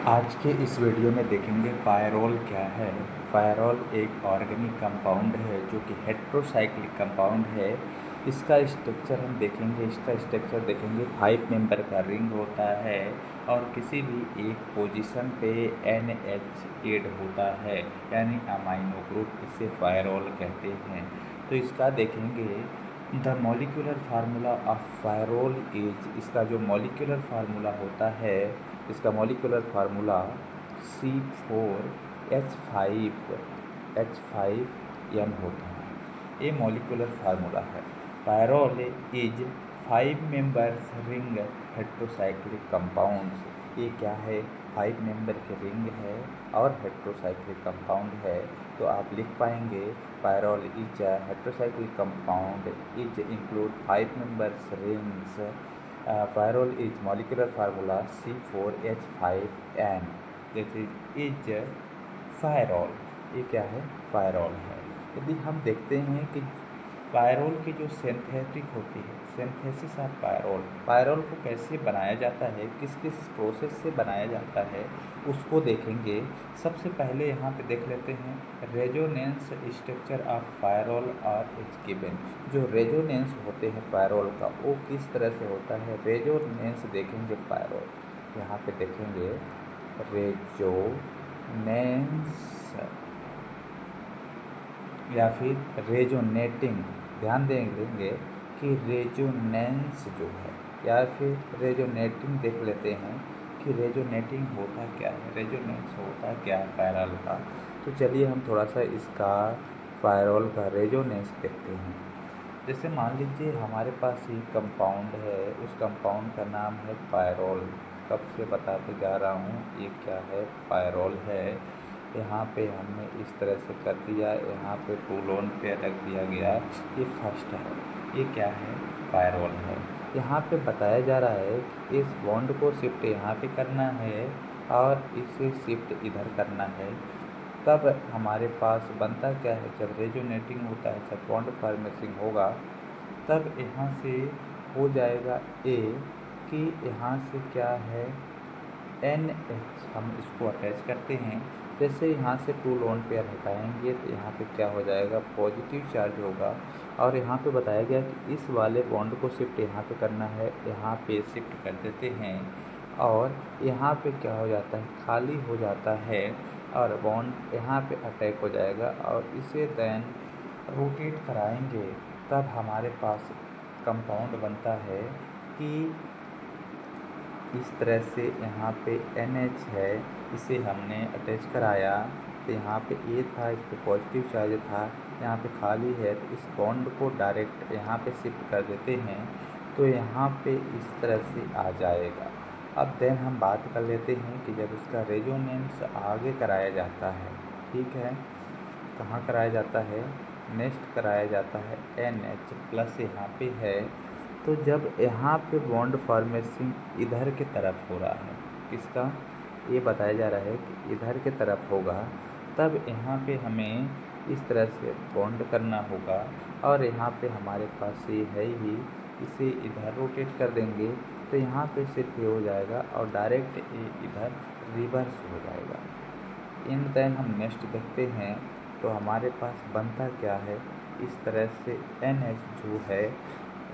आज के इस वीडियो में देखेंगे पायरोल क्या है। पायरोल एक ऑर्गेनिक कंपाउंड है जो कि हेट्रोसाइक्लिक कंपाउंड है। इसका स्ट्रक्चर हम देखेंगे। इसका स्ट्रक्चर देखेंगे 5 मेंबर का रिंग होता है और किसी भी एक पोजीशन पे NH ऐड होता है, यानी अमाइनो ग्रुप। इसे पायरोल कहते हैं। तो इसका देखेंगे the molecular formula of pyrrole is, इसका जो मॉलिक्यूलर फार्मूला होता है, इसका मॉलिक्यूलर फार्मूला C4H5N होता है। ये मॉलिक्यूलर फार्मूला है। Pyrrole is 5 members ring heterocyclic compounds. ये क्या है? 5 मेंबर के रिंग है और हेट्रोसाइक्लिक कंपाउंड है। तो आप लिख पाएंगे pyrrole is heterocyclic compound is include 5 members rings. Pyrrole is molecular formula C4H5N. This is pyrrole. ये क्या है? पायरोल है। यदि हम देखते हैं कि पायरोल की जो सिंथेटिक होती है, सिंथेसिस ऑफ पायरोल, पायरोल को कैसे बनाया जाता है, किस किस प्रोसेस से बनाया जाता है, उसको देखेंगे। सबसे पहले यहाँ पे देख लेते हैं रेजोनेंस स्ट्रक्चर ऑफ पायरोल और इज गिवन। जो रेजोनेंस होते हैं पायरोल का, वो किस तरह से होता है, रेजोनेंस देखेंगे पायरोल। यहाँ पे देखेंगे रेजोनेंस या फिर रेजोनेटिंग। ध्यान देंगे कि रेजोनेंस जो है या फिर रेजोनेटिंग देख लेते हैं कि रेजोनेटिंग होता क्या है, रेजोनेंस होता क्या है पायरोल का। तो चलिए हम थोड़ा सा इसका पायरोल का रेजोनेंस देखते हैं। जैसे मान लीजिए हमारे पास ये कंपाउंड है, उस कंपाउंड का नाम है पायरोल। कब से बताते जा रहा हूँ, ये क्या है? पायरोल है। यहाँ पे हमने इस तरह से कर दिया, यहाँ पे 2 लोन पेयर रख दिया गया। ये फर्स्ट है, ये क्या है? पायरोल है। यहाँ पे बताया जा रहा है कि इस बॉन्ड को शिफ्ट यहाँ पे करना है और इसे शिफ्ट इधर करना है। तब हमारे पास बनता क्या है? जब रेजोनेटिंग होता है, जब बॉन्ड फॉर्मेशन होगा, तब यहाँ से हो जाएगा ए कि यहाँ से क्या है? NH हम इसको अटैच करते हैं। जैसे यहाँ से 2 लोन पेयर हटाएंगे तो यहाँ पे क्या हो जाएगा? पॉजिटिव चार्ज होगा। और यहाँ पे बताया गया कि इस वाले बॉन्ड को शिफ्ट यहाँ पे करना है, यहाँ पे शिफ्ट कर देते हैं और यहाँ पे क्या हो जाता है? खाली हो जाता है और बॉन्ड यहाँ पे अटैक हो जाएगा और इसे देन रोटेट कराएंगे। तब हमारे पास कंपाउंड बनता है कि इस तरह से यहाँ पे NH है, इसे हमने अटैच कराया तो यहाँ पे A था, इस पर पॉजिटिव चार्ज था, यहाँ पे खाली है तो इस बॉन्ड को डायरेक्ट यहाँ पे शिफ्ट कर देते हैं तो यहाँ पे इस तरह से आ जाएगा। अब देन हम बात कर लेते हैं कि जब इसका रेजोनेंस आगे कराया जाता है, ठीक है, कहाँ कराया जाता है? नेक्स्ट कराया जाता है NH प्लस यहाँ पे है। तो जब यहाँ पे बॉन्ड फॉर्मेशन इधर की तरफ हो रहा है, किसका? ये बताया जा रहा है कि इधर की तरफ होगा, तब यहाँ पे हमें इस तरह से बॉन्ड करना होगा और यहाँ पे हमारे पास ये है ही, इसे इधर रोटेट कर देंगे तो यहाँ पे शिफ्ट हो जाएगा और डायरेक्ट ये इधर रिवर्स हो जाएगा। इन देन हम नेक्स्ट देखते हैं तो हमारे पास बनता क्या है? इस तरह से NH जो है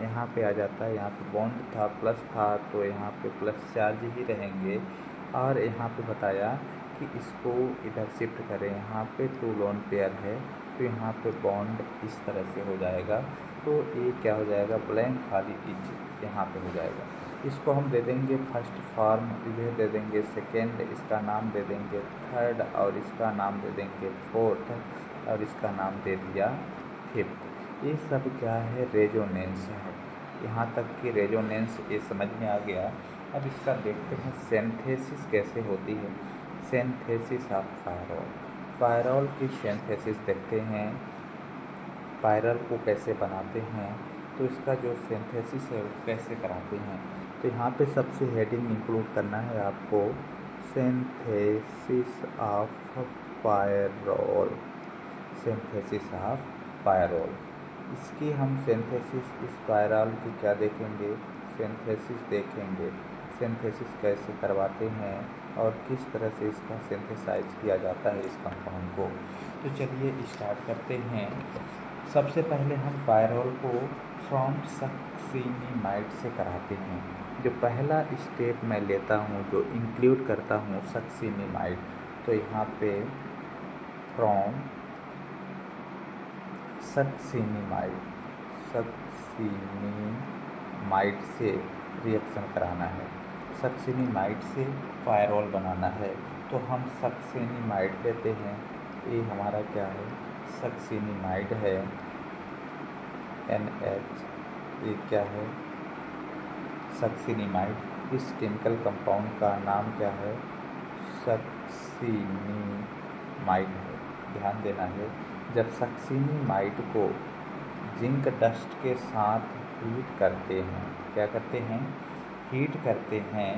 यहाँ पे आ जाता है। यहाँ पे बॉन्ड था, प्लस था, तो यहाँ पे प्लस चार्ज ही रहेंगे और यहाँ पे बताया कि इसको इधर शिफ्ट करें। यहाँ पे 2 लोन पेयर है तो यहाँ पे बॉन्ड इस तरह से हो जाएगा। तो ये क्या हो जाएगा? ब्लैंक खाली इच यहाँ पे हो जाएगा। इसको हम दे देंगे फर्स्ट फॉर्म, इधर दे देंगे सेकेंड, इसका नाम दे देंगे थर्ड और इसका नाम दे देंगे फोर्थ और इसका नाम दे दिया फिफ्थ। ये सब क्या है? रेजोनेंस है। यहाँ तक कि रेजोनेंस ये समझ में आ गया। अब इसका देखते हैं सिंथेसिस कैसे होती है। सिंथेसिस ऑफ पायरोल, पायरोल की सिंथेसिस देखते हैं, पायरोल को कैसे बनाते हैं। तो इसका जो सिंथेसिस है वो कैसे कराते हैं, तो यहाँ पे सबसे हेडिंग इंक्लूड करना है आपको, synthesis of pyrrole, synthesis of pyrrole. इसकी हम सिंथेसिस इस पायरोल की क्या देखेंगे? सिंथेसिस देखेंगे। सिंथेसिस कैसे करवाते हैं और किस तरह से इसका सिंथेसाइज किया जाता है इस कंपाउंड को। तो चलिए स्टार्ट करते हैं। सबसे पहले हम फायरॉल को फ्रॉम सक्सिनिमाइड से कराते हैं। जो पहला स्टेप मैं लेता हूँ, जो इंक्लूड करता हूँ सक्सिनिमाइड, तो यहाँ पे फ्रॉम सक्सिनिमाइड से रिएक्शन कराना है, सक्सिनिमाइड से फायरॉल बनाना है। तो हम सक्सिनिमाइड लेते हैं, ये हमारा क्या है, सक्सिनिमाइड है, NH, ये क्या है, सक्सिनिमाइड। इस केमिकल कंपाउंड का नाम क्या है, सक्सिनिमाइड है। ध्यान देना है, जब सक्सिनिमाइड को जिंक डस्ट के साथ हीट करते हैं, क्या करते हैं, हीट करते हैं,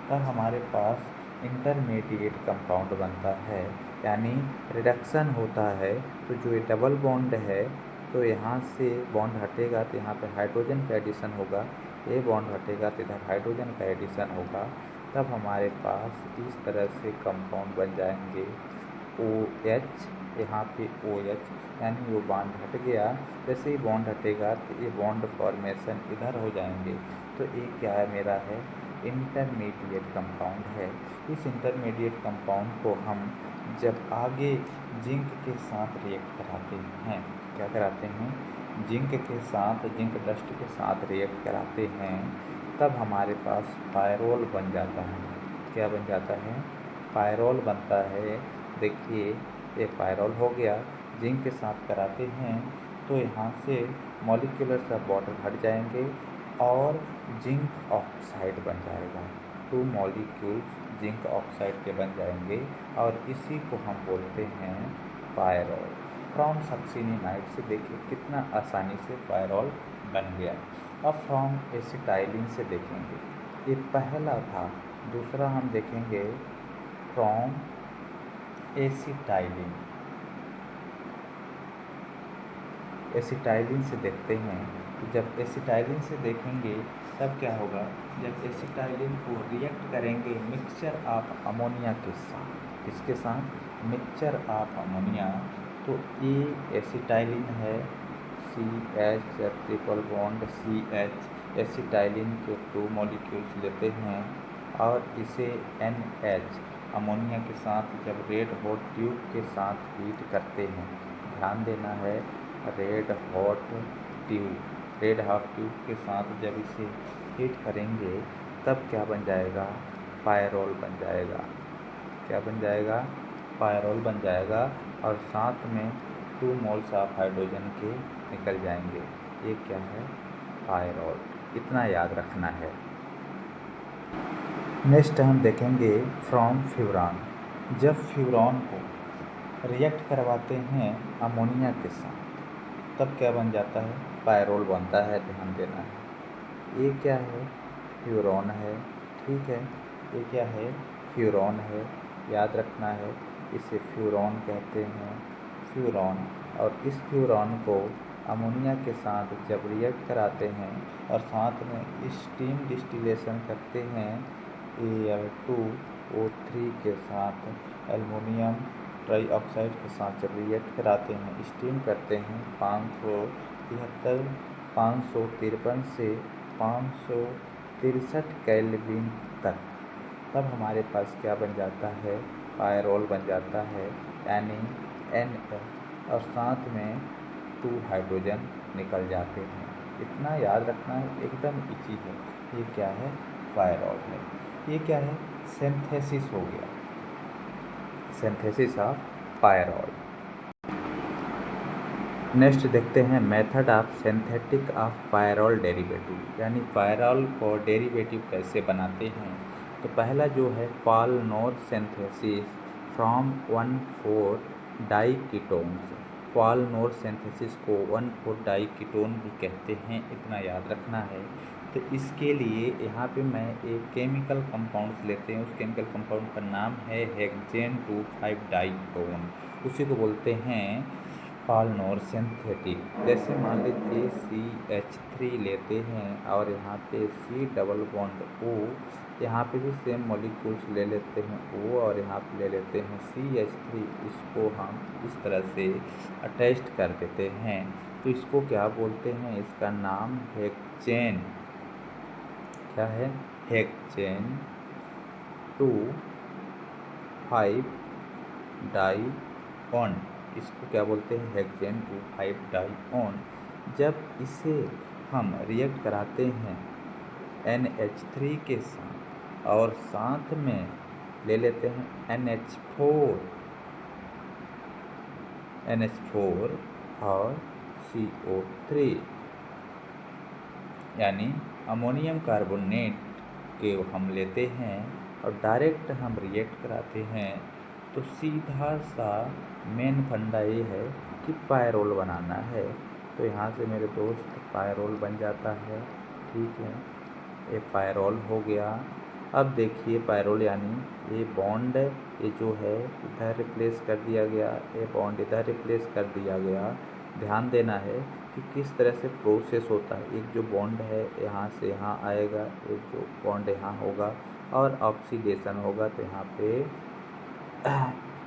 तब हमारे पास इंटरमीडिएट कंपाउंड बनता है, यानी रिडक्शन होता है। तो जो ये डबल बॉन्ड है, तो यहाँ से बॉन्ड हटेगा तो यहाँ पे हाइड्रोजन का एडिशन होगा, ये बॉन्ड हटेगा तो इधर हाइड्रोजन का एडिशन होगा, तब हमारे पास इस तरह से कंपाउंड बन जाएंगे OH, यहाँ पे OH, यानी वो बॉन्ड हट गया। जैसे ही बॉन्ड हटेगा तो ये बॉन्ड फॉर्मेशन इधर हो जाएंगे। तो ये क्या है, मेरा है इंटरमीडिएट कंपाउंड है। इस इंटरमीडिएट कंपाउंड को हम जब आगे जिंक के साथ रिएक्ट कराते हैं, क्या कराते हैं, जिंक के साथ, जिंक डस्ट के साथ रिएक्ट कराते हैं, तब हमारे पास पायरोल बन जाता है। क्या बन जाता है, पायरोल बनता है। देखिए ये पायरोल हो गया, जिंक के साथ कराते हैं तो यहाँ से मॉलिक्यूलर सब बॉन्ड हट जाएंगे और जिंक ऑक्साइड बन जाएगा। 2 मॉलिक्यूल्स जिंक ऑक्साइड के बन जाएंगे और इसी को हम बोलते हैं पायरोल। फ्रॉम सक्सिनिमाइड से देखिए कितना आसानी से पायरोल बन गया। अब फ्रॉम एसिटाइलिन से देखेंगे, ये पहला था। दूसरा हम देखेंगे फ्रॉम एसिटाइलिन। एसिटाइलिन से देखते हैं, जब एसिटाइलिन से देखेंगे तब क्या होगा, जब एसिटाइलिन को रिएक्ट करेंगे मिक्सचर ऑफ अमोनिया के साथ, किसके साथ, मिक्सचर ऑफ अमोनिया, तो ये एसिटाइलिन है, CH triple bond CH, acetylene के 2 मॉलिक्यूल्स लेते हैं और इसे NH अमोनिया के साथ जब रेड हॉट ट्यूब के साथ हीट करते हैं, ध्यान देना है, रेड हॉट ट्यूब के साथ जब इसे हीट करेंगे तब क्या बन जाएगा, पायरोल बन जाएगा। क्या बन जाएगा, पायरोल बन जाएगा और साथ में 2 मोल्स ऑफ हाइड्रोजन के निकल जाएंगे। ये क्या है, पायरोल। इतना याद रखना है। नेक्स्ट हम देखेंगे फ्रॉम फ्यूरान। जब फ्यूरान को रिएक्ट करवाते हैं अमोनिया के साथ तब क्या बन जाता है, पायरोल बनता है। ध्यान देना है, ये क्या है, फ्यूरान है, ठीक है, ये क्या है, फ्यूरान है, याद रखना है, इसे फ्यूरान कहते हैं, फ्यूरान। और इस फ्यूरान को अमोनिया के साथ जब रिएक्ट कराते हैं और साथ में स्टीम डिस्टिलेशन करते हैं Al2O3 के साथ, एल्युमिनियम ट्राइऑक्साइड के साथ जब रिएक्ट कराते हैं, स्टीम करते हैं 553 से 563 केल्विन तक, तब हमारे पास क्या बन जाता है, पायरोल बन जाता है, यानी NH और साथ में 2 हाइड्रोजन निकल जाते हैं। इतना याद रखना है, एकदम इजी है। ये क्या है, पायरोल है। ये क्या है, सिंथेसिस हो गया, सिंथेसिस ऑफ पायरोल। नेक्स्ट देखते हैं method of synthetic of pyrrole derivative, यानी पायरोल को डेरिवेटिव कैसे बनाते हैं। तो पहला जो है पालनोर सिंथेसिस फ्रॉम 1,4 डाइकीटोन्स। पालनोर सिंथेसिस को 1,4 डाइकीटोन भी कहते हैं, इतना याद रखना है। तो इसके लिए यहाँ पे मैं एक केमिकल कंपाउंड्स लेते हैं, उस केमिकल कंपाउंड का नाम है हेक्सेन 2,5 डाइकीटोन। उसी को बोलते हैं पालनोर सिंथेटिक, जैसे मान लीजिए CH3 लेते हैं और यहाँ पे C डबल बॉन्ड O, यहाँ पे भी सेम मॉलिक्यूल्स ले लेते हैं O और यहाँ पे ले लेते हैं CH3, इसको हम इस तरह से अटैच्ड कर देते हैं तो इसको क्या बोलते हैं? इसका नाम हेक्सेन। क्या है? हेक्सेन 2,5-डाइऑन। इसको क्या बोलते हैं? हेक्सेन 2,5-डाइऑन। जब इसे हम रिएक्ट कराते हैं NH3 के साथ और साथ में ले लेते हैं NH4 और CO3, यानी अमोनियम कार्बोनेट के हम लेते हैं और डायरेक्ट हम रिएक्ट कराते हैं तो सीधा सा मेन फंडा ये है कि पायरोल बनाना है। तो यहाँ से मेरे दोस्त पायरोल बन जाता है। ठीक है, ये पायरोल हो गया। अब देखिए पायरोल यानी ये बॉन्ड ये जो है इधर रिप्लेस कर दिया गया, ये बॉन्ड इधर रिप्लेस कर दिया गया। ध्यान देना है कि किस तरह से प्रोसेस होता है। एक जो बॉन्ड है यहाँ से यहाँ आएगा, एक जो बॉन्ड यहाँ होगा और ऑक्सीडेशन होगा तो यहाँ पे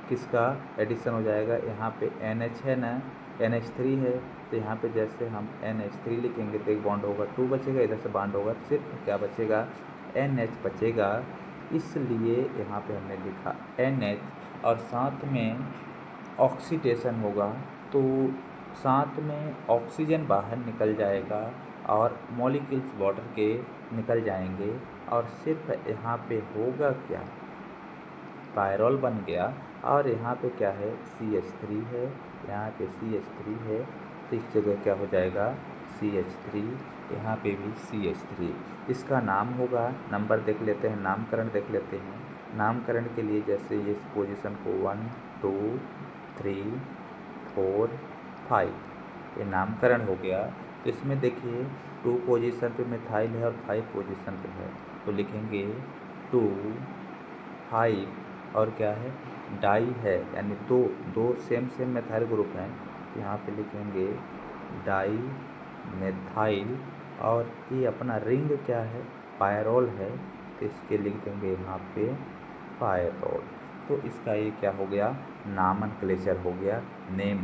किसका एडिशन हो जाएगा? यहाँ पे NH है ना, NH3 है तो यहाँ पे जैसे हम NH3 लिखेंगे तो एक बॉन्ड होगा 2 बचेगा, इधर से बॉन्ड होगा सिर्फ क्या बचेगा? NH बचेगा। इसलिए यहाँ पे हमने लिखा NH और साथ में ऑक्सीडेशन होगा तो साथ में ऑक्सीजन बाहर निकल जाएगा और मॉलिक्यूल्स वाटर के निकल जाएंगे और सिर्फ यहाँ पे होगा क्या? पायरोल बन गया। और यहाँ पे क्या है? CH3 है, यहाँ पे CH3 है तो इस जगह क्या हो जाएगा? CH3, यहाँ पे भी CH3। इसका नाम होगा, नंबर देख लेते हैं, नामकरण देख लेते हैं। नामकरण के लिए जैसे ये इस पोजीशन को 1 2 3 4 5 ये नामकरण हो गया। तो इसमें देखिए 2 पोजीशन पे मिथाइल है और 5 पोजीशन पे है तो लिखेंगे 2 5 और क्या है? डाई है, यानी दो सेम मेथाइल ग्रुप हैं तो यहाँ पे लिखेंगे डाई मेथाइल और ये अपना रिंग क्या है? पायरोल है तो इसके लिख देंगे यहाँ पे पायरोल। तो इसका ये क्या हो गया? नामनक्लेचर हो गया, नेम